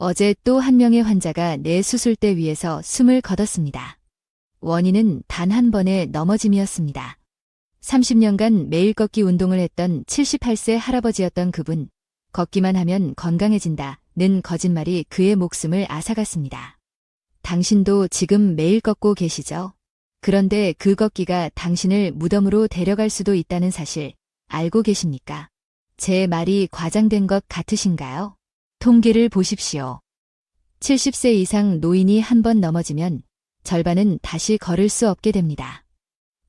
어제 또 한 명의 환자가 내 수술대 위에서 숨을 거뒀습니다. 원인은 단 한 번의 넘어짐이었습니다. 30년간 매일 걷기 운동을 했던 78세 할아버지였던 그분, 걷기만 하면 건강해진다는 거짓말이 그의 목숨을 앗아갔습니다. 당신도 지금 매일 걷고 계시죠? 그런데 그 걷기가 당신을 무덤으로 데려갈 수도 있다는 사실 알고 계십니까? 제 말이 과장된 것 같으신가요? 통계를 보십시오. 70세 이상 노인이 한 번 넘어지면 절반은 다시 걸을 수 없게 됩니다.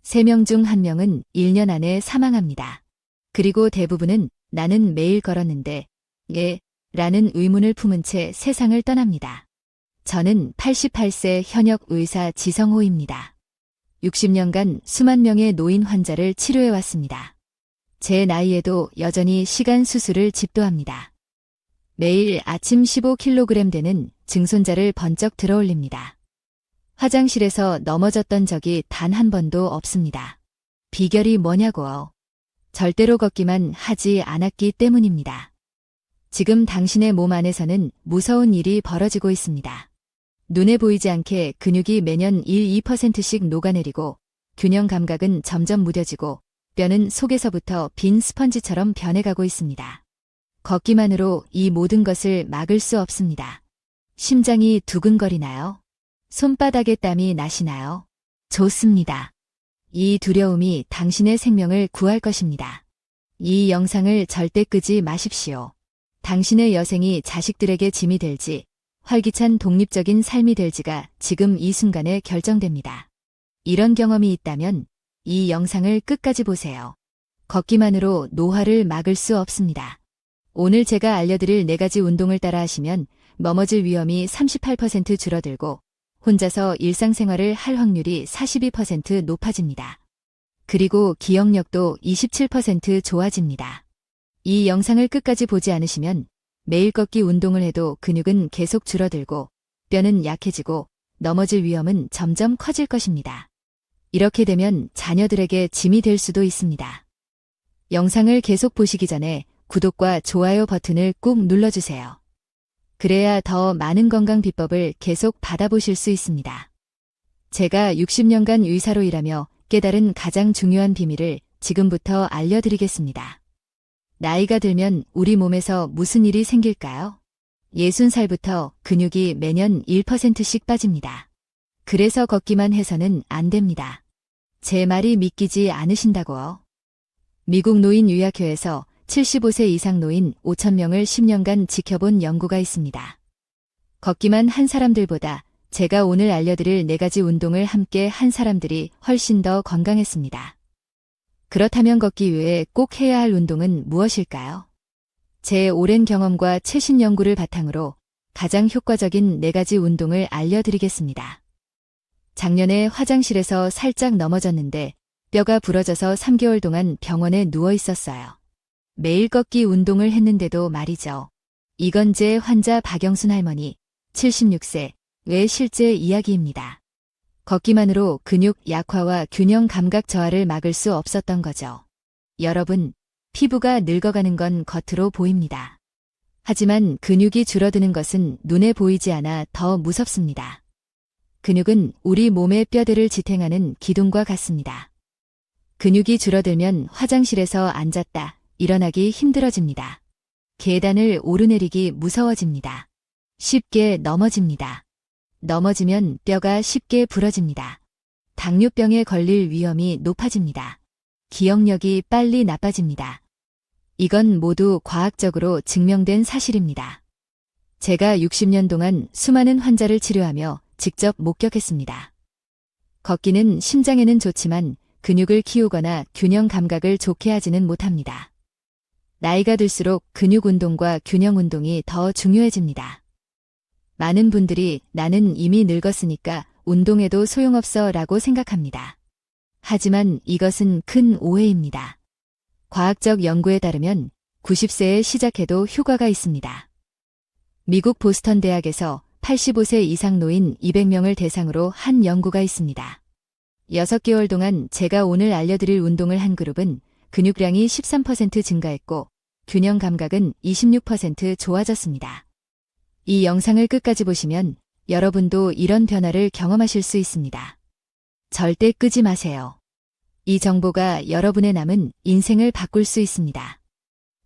3명 중 1명은 1년 안에 사망합니다. 그리고 대부분은 나는 매일 걸었는데, 라는 의문을 품은 채 세상을 떠납니다. 저는 88세 현역 의사 지성호입니다. 60년간 수만 명의 노인 환자를 치료해왔습니다. 제 나이에도 여전히 시간 수술을 집도합니다. 매일 아침 15kg 되는 증손자를 번쩍 들어올립니다. 화장실에서 넘어졌던 적이 단 한 번도 없습니다. 비결이 뭐냐고요? 절대로 걷기만 하지 않았기 때문입니다. 지금 당신의 몸 안에서는 무서운 일이 벌어지고 있습니다. 눈에 보이지 않게 근육이 매년 1~2%씩 녹아내리고 균형 감각은 점점 무뎌지고 뼈는 속에서부터 빈 스펀지처럼 변해가고 있습니다. 걷기만으로 이 모든 것을 막을 수 없습니다. 심장이 두근거리나요? 손바닥에 땀이 나시나요? 좋습니다. 이 두려움이 당신의 생명을 구할 것입니다. 이 영상을 절대 끄지 마십시오. 당신의 여생이 자식들에게 짐이 될지 활기찬 독립적인 삶이 될지가 지금 이 순간에 결정됩니다. 이런 경험이 있다면 이 영상을 끝까지 보세요. 걷기만으로 노화를 막을 수 없습니다. 오늘 제가 알려드릴 4가지 운동을 따라 하시면 넘어질 위험이 38% 줄어들고 혼자서 일상생활을 할 확률이 42% 높아집니다. 그리고 기억력도 27% 좋아집니다. 이 영상을 끝까지 보지 않으시면 매일 걷기 운동을 해도 근육은 계속 줄어들고 뼈는 약해지고 넘어질 위험은 점점 커질 것입니다. 이렇게 되면 자녀들에게 짐이 될 수도 있습니다. 영상을 계속 보시기 전에 구독과 좋아요 버튼을 꾹 눌러주세요. 그래야 더 많은 건강 비법을 계속 받아보실 수 있습니다. 제가 60년간 의사로 일하며 깨달은 가장 중요한 비밀을 지금부터 알려드리겠습니다. 나이가 들면 우리 몸에서 무슨 일이 생길까요? 60살부터 근육이 매년 1%씩 빠집니다. 그래서 걷기만 해서는 안 됩니다. 제 말이 믿기지 않으신다고요? 미국 노인의학회에서 75세 이상 노인 5,000명을 10년간 지켜본 연구가 있습니다. 걷기만 한 사람들보다 제가 오늘 알려드릴 4가지 운동을 함께 한 사람들이 훨씬 더 건강했습니다. 그렇다면 걷기 외에 꼭 해야 할 운동은 무엇일까요? 제 오랜 경험과 최신 연구를 바탕으로 가장 효과적인 4가지 운동을 알려드리겠습니다. 작년에 화장실에서 살짝 넘어졌는데 뼈가 부러져서 3개월 동안 병원에 누워 있었어요. 매일 걷기 운동을 했는데도 말이죠. 이건재 환자 박영순 할머니 76세의 실제 이야기입니다. 걷기만으로 근육 약화와 균형 감각 저하를 막을 수 없었던 거죠. 여러분, 피부가 늙어가는 건 겉으로 보입니다. 하지만 근육이 줄어드는 것은 눈에 보이지 않아 더 무섭습니다. 근육은 우리 몸의 뼈대를 지탱하는 기둥과 같습니다. 근육이 줄어들면 화장실에서 앉았다 일어나기 힘들어집니다. 계단을 오르내리기 무서워집니다. 쉽게 넘어집니다. 넘어지면 뼈가 쉽게 부러집니다. 당뇨병에 걸릴 위험이 높아집니다. 기억력이 빨리 나빠집니다. 이건 모두 과학적으로 증명된 사실입니다. 제가 60년 동안 수많은 환자를 치료하며 직접 목격했습니다. 걷기는 심장에는 좋지만 근육을 키우거나 균형 감각을 좋게 하지는 못합니다. 나이가 들수록 근육 운동과 균형 운동이 더 중요해집니다. 많은 분들이 나는 이미 늙었으니까 운동해도 소용없어 라고 생각합니다. 하지만 이것은 큰 오해입니다. 과학적 연구에 따르면 90세에 시작해도 효과가 있습니다. 미국 보스턴 대학에서 85세 이상 노인 200명을 대상으로 한 연구가 있습니다. 6개월 동안 제가 오늘 알려드릴 운동을 한 그룹은 근육량이 13% 증가했고 균형 감각은 26% 좋아졌습니다. 이 영상을 끝까지 보시면 여러분도 이런 변화를 경험하실 수 있습니다. 절대 끄지 마세요. 이 정보가 여러분의 남은 인생을 바꿀 수 있습니다.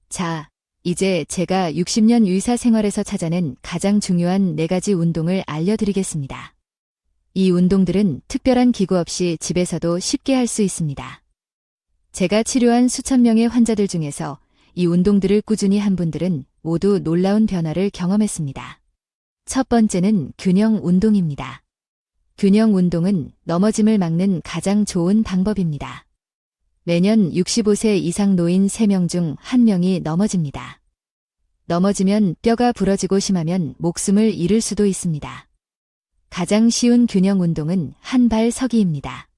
자, 이제 제가 60년 의사 생활에서 찾아낸 가장 중요한 4가지 운동을 알려드리겠습니다. 이 운동들은 특별한 기구 없이 집에서도 쉽게 할 수 있습니다. 제가 치료한 수천 명의 환자들 중에서 이 운동들을 꾸준히 한 분들은 모두 놀라운 변화를 경험했습니다. 첫 번째는 균형 운동입니다. 균형 운동은 넘어짐을 막는 가장 좋은 방법입니다. 매년 65세 이상 노인 3명 중 1명이 넘어집니다. 넘어지면 뼈가 부러지고 심하면 목숨을 잃을 수도 있습니다. 가장 쉬운 균형 운동은 한 발 서기입니다.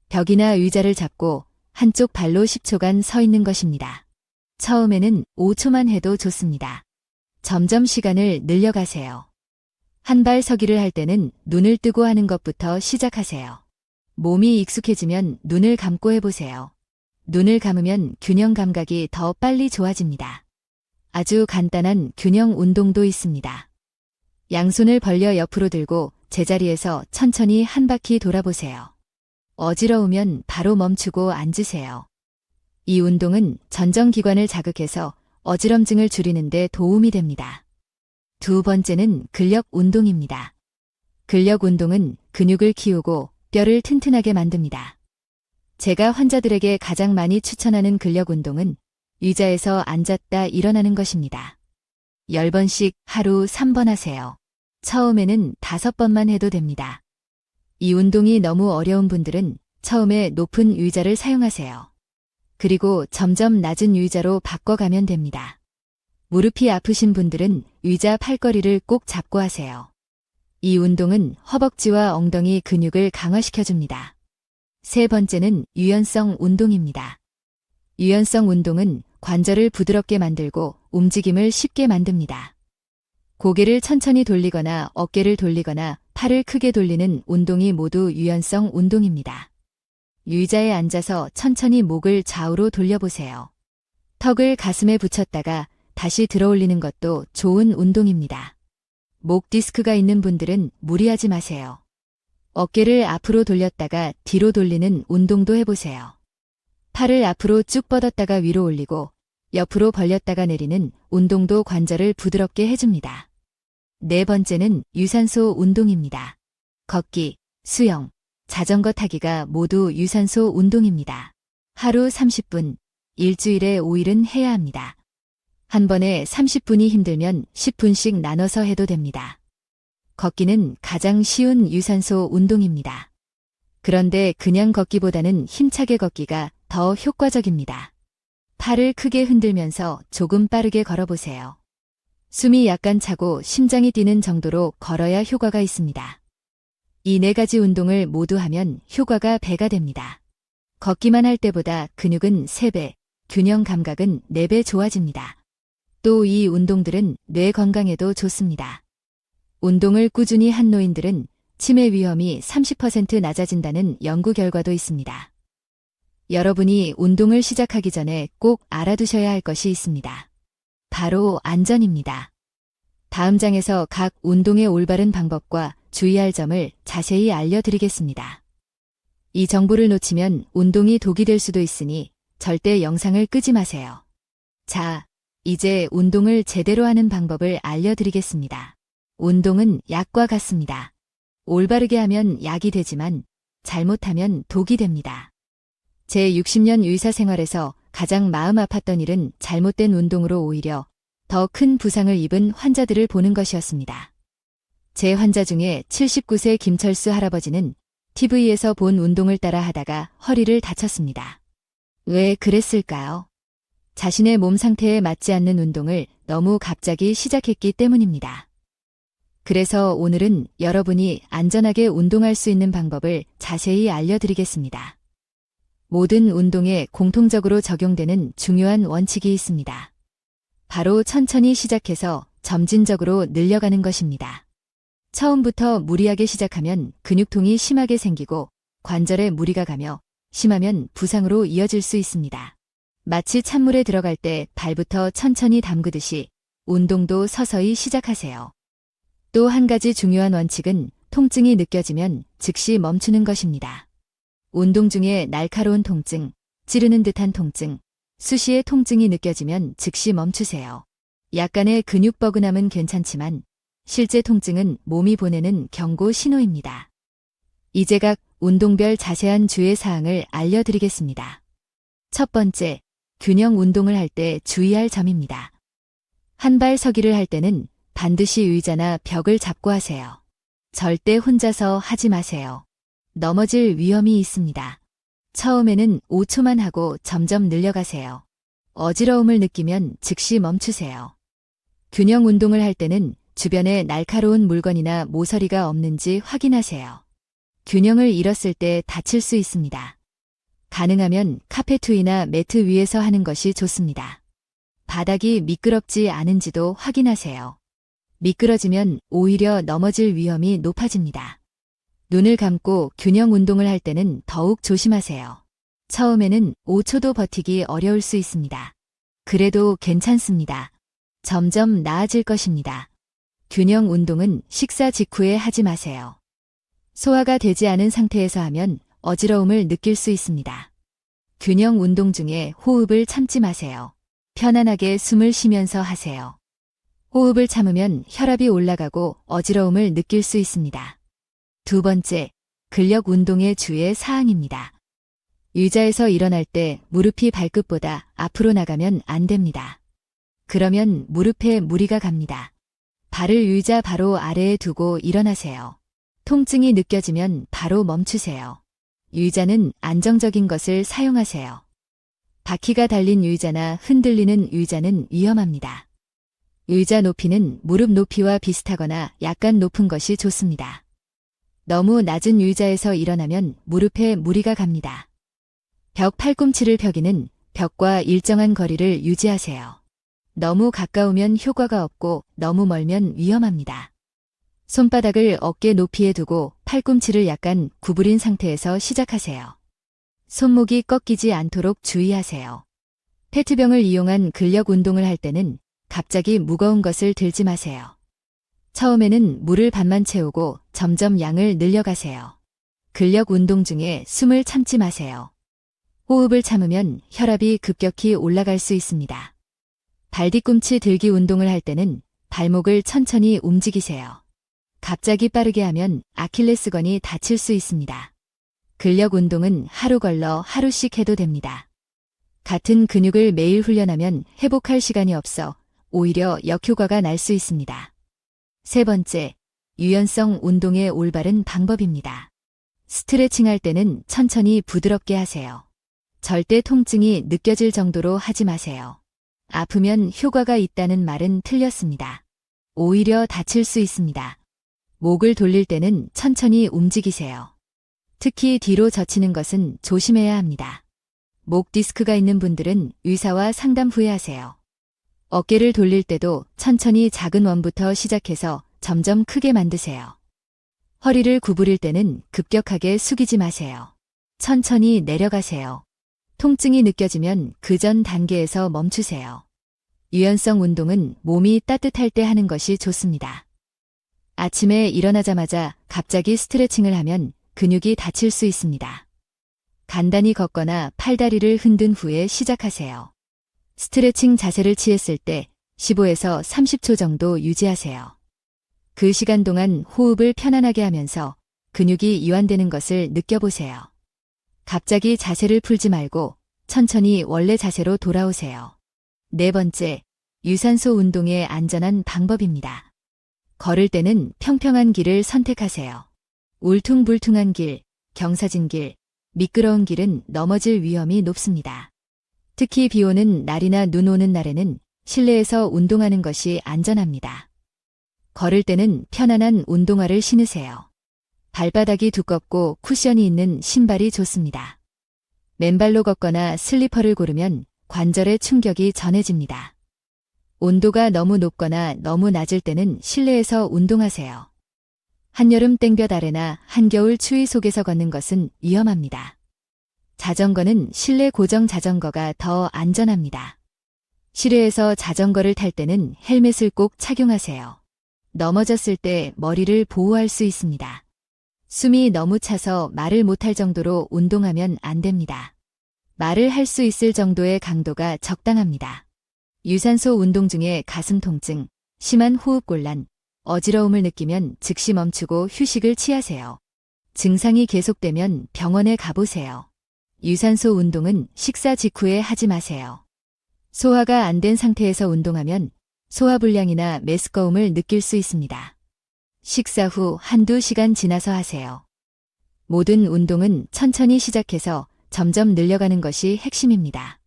벽이나 의자를 잡고 한쪽 발로 10초간 서 있는 것입니다. 처음에는 5초만 해도 좋습니다. 점점 시간을 늘려가세요. 한 발 서기를 할 때는 눈을 뜨고 하는 것부터 시작하세요. 몸이 익숙해지면 눈을 감고 해보세요. 눈을 감으면 균형 감각이 더 빨리 좋아집니다. 아주 간단한 균형 운동도 있습니다. 양손을 벌려 옆으로 들고 제자리에서 천천히 한 바퀴 돌아보세요. 어지러우면 바로 멈추고 앉으세요. 이 운동은 전정기관을 자극해서 어지럼증을 줄이는 데 도움이 됩니다. 두 번째는 근력 운동입니다. 근력 운동은 근육을 키우고 뼈를 튼튼하게 만듭니다. 제가 환자들에게 가장 많이 추천하는 근력 운동은 의자에서 앉았다 일어나는 것입니다. 10번씩 하루 3번 하세요. 처음에는 5번만 해도 됩니다. 이 운동이 너무 어려운 분들은 처음에 높은 의자를 사용하세요. 그리고 점점 낮은 의자로 바꿔가면 됩니다. 무릎이 아프신 분들은 의자 팔걸이를 꼭 잡고 하세요. 이 운동은 허벅지와 엉덩이 근육을 강화시켜줍니다. 세 번째는 유연성 운동입니다. 유연성 운동은 관절을 부드럽게 만들고 움직임을 쉽게 만듭니다. 고개를 천천히 돌리거나 어깨를 돌리거나 팔을 크게 돌리는 운동이 모두 유연성 운동입니다. 의자에 앉아서 천천히 목을 좌우로 돌려보세요. 턱을 가슴에 붙였다가 다시 들어올리는 것도 좋은 운동입니다. 목 디스크가 있는 분들은 무리하지 마세요. 어깨를 앞으로 돌렸다가 뒤로 돌리는 운동도 해보세요. 팔을 앞으로 쭉 뻗었다가 위로 올리고 옆으로 벌렸다가 내리는 운동도 관절을 부드럽게 해줍니다. 네 번째는 유산소 운동입니다. 걷기, 수영, 자전거 타기가 모두 유산소 운동입니다. 하루 30분, 일주일에 5일은 해야 합니다. 한 번에 30분이 힘들면 10분씩 나눠서 해도 됩니다. 걷기는 가장 쉬운 유산소 운동입니다. 그런데 그냥 걷기보다는 힘차게 걷기가 더 효과적입니다. 팔을 크게 흔들면서 조금 빠르게 걸어보세요. 숨이 약간 차고 심장이 뛰는 정도로 걸어야 효과가 있습니다. 이 4가지 운동을 모두 하면 효과가 배가 됩니다. 걷기만 할 때보다 근육은 3배, 균형 감각은 4배 좋아집니다. 또 이 운동들은 뇌 건강에도 좋습니다. 운동을 꾸준히 한 노인들은 치매 위험이 30% 낮아진다는 연구 결과도 있습니다. 여러분이 운동을 시작하기 전에 꼭 알아두셔야 할 것이 있습니다. 바로 안전입니다. 다음 장에서 각 운동의 올바른 방법과 주의할 점을 자세히 알려드리겠습니다. 이 정보를 놓치면 운동이 독이 될 수도 있으니 절대 영상을 끄지 마세요. 자, 이제 운동을 제대로 하는 방법을 알려드리겠습니다. 운동은 약과 같습니다. 올바르게 하면 약이 되지만 잘못하면 독이 됩니다. 제 60년 의사 생활에서 가장 마음 아팠던 일은 잘못된 운동으로 오히려 더 큰 부상을 입은 환자들을 보는 것이었습니다. 제 환자 중에 79세 김철수 할아버지는 TV에서 본 운동을 따라 하다가 허리를 다쳤습니다. 왜 그랬을까요? 자신의 몸 상태에 맞지 않는 운동을 너무 갑자기 시작했기 때문입니다. 그래서 오늘은 여러분이 안전하게 운동할 수 있는 방법을 자세히 알려드리겠습니다. 모든 운동에 공통적으로 적용되는 중요한 원칙이 있습니다. 바로 천천히 시작해서 점진적으로 늘려가는 것입니다. 처음부터 무리하게 시작하면 근육통이 심하게 생기고 관절에 무리가 가며 심하면 부상으로 이어질 수 있습니다. 마치 찬물에 들어갈 때 발부터 천천히 담그듯이 운동도 서서히 시작하세요. 또 한 가지 중요한 원칙은 통증이 느껴지면 즉시 멈추는 것입니다. 운동 중에 날카로운 통증, 찌르는 듯한 통증, 수시의 통증이 느껴지면 즉시 멈추세요. 약간의 근육 뻐근함은 괜찮지만 실제 통증은 몸이 보내는 경고 신호입니다. 이제 각 운동별 자세한 주의 사항을 알려드리겠습니다. 첫 번째, 균형 운동을 할 때 주의할 점입니다. 한발 서기를 할 때는 반드시 의자나 벽을 잡고 하세요. 절대 혼자서 하지 마세요. 넘어질 위험이 있습니다. 처음에는 5초만 하고 점점 늘려가세요. 어지러움을 느끼면 즉시 멈추세요. 균형 운동을 할 때는 주변에 날카로운 물건이나 모서리가 없는지 확인하세요. 균형을 잃었을 때 다칠 수 있습니다. 가능하면 카페트 위나 매트 위에서 하는 것이 좋습니다. 바닥이 미끄럽지 않은지도 확인하세요. 미끄러지면 오히려 넘어질 위험이 높아집니다. 눈을 감고 균형 운동을 할 때는 더욱 조심하세요. 처음에는 5초도 버티기 어려울 수 있습니다. 그래도 괜찮습니다. 점점 나아질 것입니다. 균형 운동은 식사 직후에 하지 마세요. 소화가 되지 않은 상태에서 하면 어지러움을 느낄 수 있습니다. 균형 운동 중에 호흡을 참지 마세요. 편안하게 숨을 쉬면서 하세요. 호흡을 참으면 혈압이 올라가고 어지러움을 느낄 수 있습니다. 두 번째, 근력 운동의 주의 사항입니다. 의자에서 일어날 때 무릎이 발끝보다 앞으로 나가면 안 됩니다. 그러면 무릎에 무리가 갑니다. 발을 의자 바로 아래에 두고 일어나세요. 통증이 느껴지면 바로 멈추세요. 의자는 안정적인 것을 사용하세요. 바퀴가 달린 의자나 흔들리는 의자는 위험합니다. 의자 높이는 무릎 높이와 비슷하거나 약간 높은 것이 좋습니다. 너무 낮은 의자에서 일어나면 무릎에 무리가 갑니다. 벽 팔꿈치를 펴기는 벽과 일정한 거리를 유지하세요. 너무 가까우면 효과가 없고 너무 멀면 위험합니다. 손바닥을 어깨 높이에 두고 팔꿈치를 약간 구부린 상태에서 시작하세요. 손목이 꺾이지 않도록 주의하세요. 페트병을 이용한 근력 운동을 할 때는 갑자기 무거운 것을 들지 마세요. 처음에는 물을 반만 채우고 점점 양을 늘려가세요. 근력 운동 중에 숨을 참지 마세요. 호흡을 참으면 혈압이 급격히 올라갈 수 있습니다. 발 뒤꿈치 들기 운동을 할 때는 발목을 천천히 움직이세요. 갑자기 빠르게 하면 아킬레스건이 다칠 수 있습니다. 근력 운동은 하루 걸러 하루씩 해도 됩니다. 같은 근육을 매일 훈련하면 회복할 시간이 없어 오히려 역효과가 날 수 있습니다. 세 번째, 유연성 운동의 올바른 방법입니다. 스트레칭 할 때는 천천히 부드럽게 하세요. 절대 통증이 느껴질 정도로 하지 마세요. 아프면 효과가 있다는 말은 틀렸습니다. 오히려 다칠 수 있습니다. 목을 돌릴 때는 천천히 움직이세요. 특히 뒤로 젖히는 것은 조심해야 합니다. 목 디스크가 있는 분들은 의사와 상담 후에 하세요. 어깨를 돌릴 때도 천천히 작은 원부터 시작해서 점점 크게 만드세요. 허리를 구부릴 때는 급격하게 숙이지 마세요. 천천히 내려가세요. 통증이 느껴지면 그 전 단계에서 멈추세요. 유연성 운동은 몸이 따뜻할 때 하는 것이 좋습니다. 아침에 일어나자마자 갑자기 스트레칭을 하면 근육이 다칠 수 있습니다. 간단히 걷거나 팔다리를 흔든 후에 시작하세요. 스트레칭 자세를 취했을 때 15에서 30초 정도 유지하세요. 그 시간 동안 호흡을 편안하게 하면서 근육이 이완되는 것을 느껴보세요. 갑자기 자세를 풀지 말고 천천히 원래 자세로 돌아오세요. 네 번째, 유산소 운동의 안전한 방법입니다. 걸을 때는 평평한 길을 선택하세요. 울퉁불퉁한 길, 경사진 길, 미끄러운 길은 넘어질 위험이 높습니다. 특히 비 오는 날이나 눈 오는 날에는 실내에서 운동하는 것이 안전합니다. 걸을 때는 편안한 운동화를 신으세요. 발바닥이 두껍고 쿠션이 있는 신발이 좋습니다. 맨발로 걷거나 슬리퍼를 고르면 관절에 충격이 전해집니다. 온도가 너무 높거나 너무 낮을 때는 실내에서 운동하세요. 한여름 땡볕 아래나 한겨울 추위 속에서 걷는 것은 위험합니다. 자전거는 실내 고정 자전거가 더 안전합니다. 실외에서 자전거를 탈 때는 헬멧을 꼭 착용하세요. 넘어졌을 때 머리를 보호할 수 있습니다. 숨이 너무 차서 말을 못할 정도로 운동하면 안 됩니다. 말을 할 수 있을 정도의 강도가 적당합니다. 유산소 운동 중에 가슴 통증, 심한 호흡곤란, 어지러움을 느끼면 즉시 멈추고 휴식을 취하세요. 증상이 계속되면 병원에 가보세요. 유산소 운동은 식사 직후에 하지 마세요. 소화가 안 된 상태에서 운동하면 소화불량이나 메스꺼움을 느낄 수 있습니다. 식사 후 한두 시간 지나서 하세요. 모든 운동은 천천히 시작해서 점점 늘려가는 것이 핵심입니다.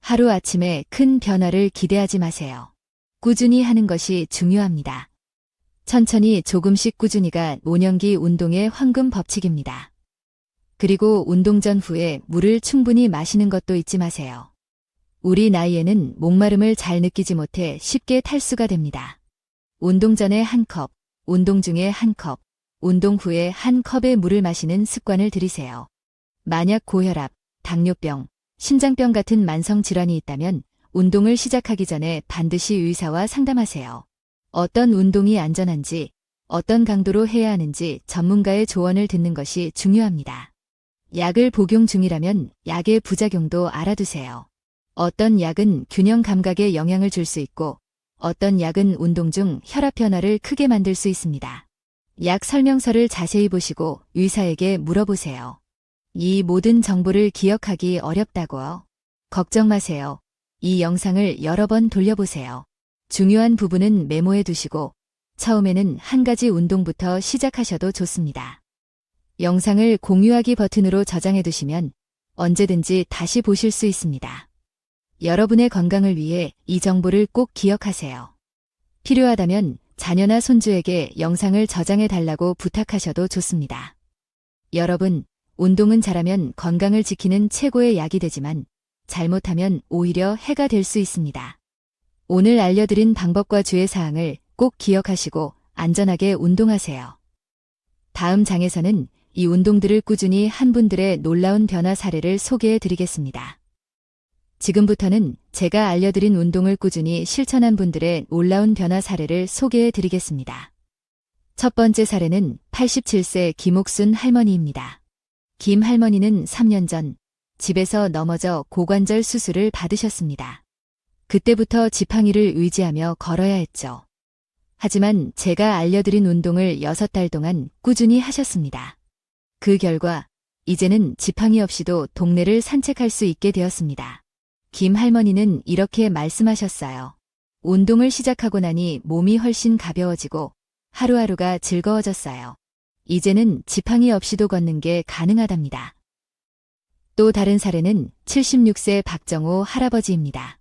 하루아침에 큰 변화를 기대하지 마세요. 꾸준히 하는 것이 중요합니다. 천천히 조금씩 꾸준히가 노년기 운동의 황금 법칙입니다. 그리고 운동 전후에 물을 충분히 마시는 것도 잊지 마세요. 우리 나이에는 목마름을 잘 느끼지 못해 쉽게 탈수가 됩니다. 운동 전에 한 컵, 운동 중에 한 컵, 운동 후에 한 컵의 물을 마시는 습관을 들이세요. 만약 고혈압, 당뇨병, 심장병 같은 만성 질환이 있다면 운동을 시작하기 전에 반드시 의사와 상담하세요. 어떤 운동이 안전한지, 어떤 강도로 해야 하는지 전문가의 조언을 듣는 것이 중요합니다. 약을 복용 중이라면 약의 부작용도 알아두세요. 어떤 약은 균형 감각에 영향을 줄 수 있고 어떤 약은 운동 중 혈압 변화를 크게 만들 수 있습니다. 약 설명서를 자세히 보시고 의사에게 물어보세요. 이 모든 정보를 기억하기 어렵다고요? 걱정 마세요. 이 영상을 여러 번 돌려보세요. 중요한 부분은 메모해 두시고 처음에는 한 가지 운동부터 시작하셔도 좋습니다. 영상을 공유하기 버튼으로 저장해 두시면 언제든지 다시 보실 수 있습니다. 여러분의 건강을 위해 이 정보를 꼭 기억하세요. 필요하다면 자녀나 손주에게 영상을 저장해 달라고 부탁하셔도 좋습니다. 여러분, 운동은 잘하면 건강을 지키는 최고의 약이 되지만 잘못하면 오히려 해가 될 수 있습니다. 오늘 알려드린 방법과 주의사항을 꼭 기억하시고 안전하게 운동하세요. 다음 장에서는 이 운동들을 꾸준히 한 분들의 놀라운 변화 사례를 소개해 드리겠습니다. 지금부터는 제가 알려드린 운동을 꾸준히 실천한 분들의 놀라운 변화 사례를 소개해 드리겠습니다. 첫 번째 사례는 87세 김옥순 할머니입니다. 김 할머니는 3년 전 집에서 넘어져 고관절 수술을 받으셨습니다. 그때부터 지팡이를 의지하며 걸어야 했죠. 하지만 제가 알려드린 운동을 6달 동안 꾸준히 하셨습니다. 그 결과 이제는 지팡이 없이도 동네를 산책할 수 있게 되었습니다. 김 할머니는 이렇게 말씀하셨어요. 운동을 시작하고 나니 몸이 훨씬 가벼워지고 하루하루가 즐거워졌어요. 이제는 지팡이 없이도 걷는 게 가능하답니다. 또 다른 사례는 76세 박정호 할아버지입니다.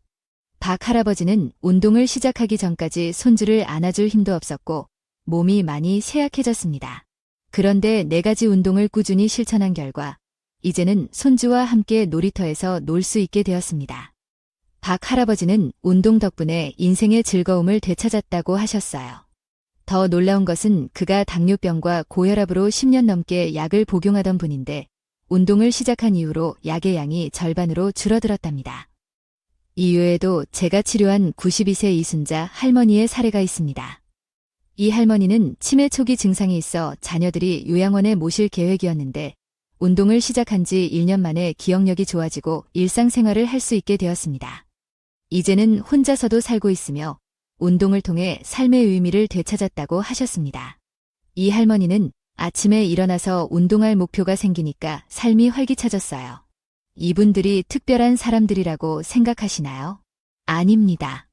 박 할아버지는 운동을 시작하기 전까지 손주를 안아줄 힘도 없었고 몸이 많이 쇠약해졌습니다. 그런데 4가지 운동을 꾸준히 실천한 결과 이제는 손주와 함께 놀이터에서 놀 수 있게 되었습니다. 박 할아버지는 운동 덕분에 인생의 즐거움을 되찾았다고 하셨어요. 더 놀라운 것은 그가 당뇨병과 고혈압으로 10년 넘게 약을 복용하던 분인데 운동을 시작한 이후로 약의 양이 절반으로 줄어들었답니다. 이외에도 제가 치료한 92세 이순자 할머니의 사례가 있습니다. 이 할머니는 치매 초기 증상이 있어 자녀들이 요양원에 모실 계획이었는데 운동을 시작한 지 1년 만에 기억력이 좋아지고 일상생활을 할 수 있게 되었습니다. 이제는 혼자서도 살고 있으며 운동을 통해 삶의 의미를 되찾았다고 하셨습니다. 이 할머니는 아침에 일어나서 운동할 목표가 생기니까 삶이 활기차졌어요. 이분들이 특별한 사람들이라고 생각하시나요? 아닙니다.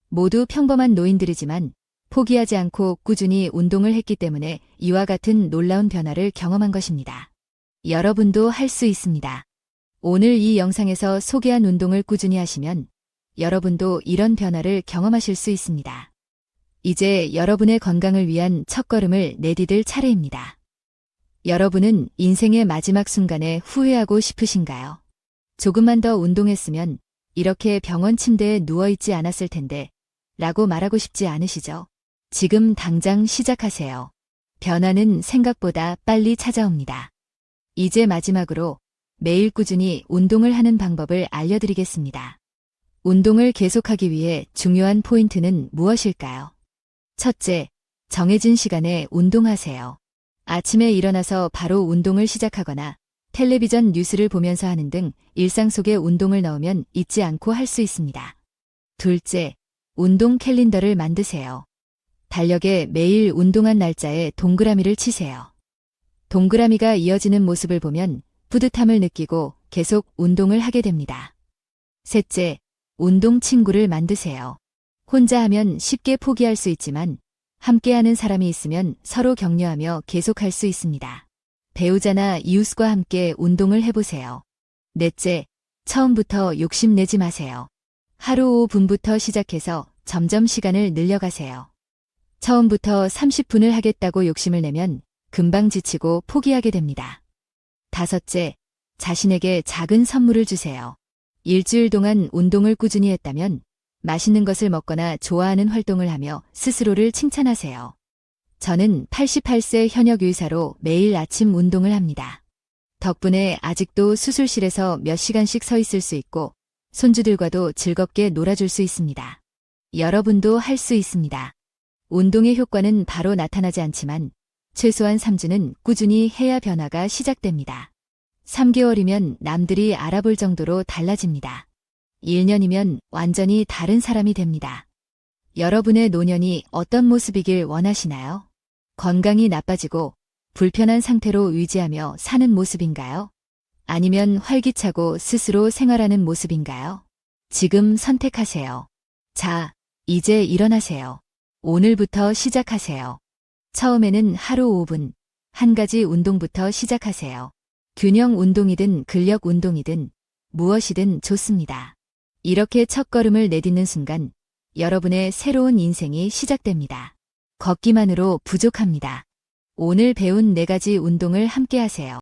모두 평범한 노인들이지만 포기하지 않고 꾸준히 운동을 했기 때문에 이와 같은 놀라운 변화를 경험한 것입니다. 여러분도 할 수 있습니다. 오늘 이 영상에서 소개한 운동을 꾸준히 하시면 여러분도 이런 변화를 경험하실 수 있습니다. 이제 여러분의 건강을 위한 첫걸음을 내디딜 차례입니다. 여러분은 인생의 마지막 순간에 후회하고 싶으신가요? 조금만 더 운동했으면 이렇게 병원 침대에 누워있지 않았을 텐데 라고 말하고 싶지 않으시죠? 지금 당장 시작하세요. 변화는 생각보다 빨리 찾아옵니다. 이제 마지막으로 매일 꾸준히 운동을 하는 방법을 알려드리겠습니다. 운동을 계속하기 위해 중요한 포인트는 무엇일까요? 첫째, 정해진 시간에 운동하세요. 아침에 일어나서 바로 운동을 시작하거나 텔레비전 뉴스를 보면서 하는 등 일상 속에 운동을 넣으면 잊지 않고 할 수 있습니다. 둘째, 운동 캘린더를 만드세요. 달력에 매일 운동한 날짜에 동그라미를 치세요. 동그라미가 이어지는 모습을 보면 뿌듯함을 느끼고 계속 운동을 하게 됩니다. 셋째, 운동 친구를 만드세요. 혼자 하면 쉽게 포기할 수 있지만 함께하는 사람이 있으면 서로 격려하며 계속할 수 있습니다. 배우자나 이웃과 함께 운동을 해보세요. 넷째, 처음부터 욕심내지 마세요. 하루 5분부터 시작해서 점점 시간을 늘려가세요. 처음부터 30분을 하겠다고 욕심을 내면 금방 지치고 포기하게 됩니다. 다섯째, 자신에게 작은 선물을 주세요. 일주일 동안 운동을 꾸준히 했다면 맛있는 것을 먹거나 좋아하는 활동을 하며 스스로를 칭찬하세요. 저는 88세 현역 의사로 매일 아침 운동을 합니다. 덕분에 아직도 수술실에서 몇 시간씩 서 있을 수 있고 손주들과도 즐겁게 놀아줄 수 있습니다. 여러분도 할 수 있습니다. 운동의 효과는 바로 나타나지 않지만 최소한 3주는 꾸준히 해야 변화가 시작됩니다. 3개월이면 남들이 알아볼 정도로 달라집니다. 1년이면 완전히 다른 사람이 됩니다. 여러분의 노년이 어떤 모습이길 원하시나요? 건강이 나빠지고 불편한 상태로 유지하며 사는 모습인가요? 아니면 활기차고 스스로 생활하는 모습인가요? 지금 선택하세요. 자, 이제 일어나세요. 오늘부터 시작하세요. 처음에는 하루 5분, 한 가지 운동부터 시작하세요. 균형 운동이든 근력 운동이든 무엇이든 좋습니다. 이렇게 첫걸음을 내딛는 순간 여러분의 새로운 인생이 시작됩니다. 걷기만으로 부족합니다. 오늘 배운 4가지 운동을 함께 하세요.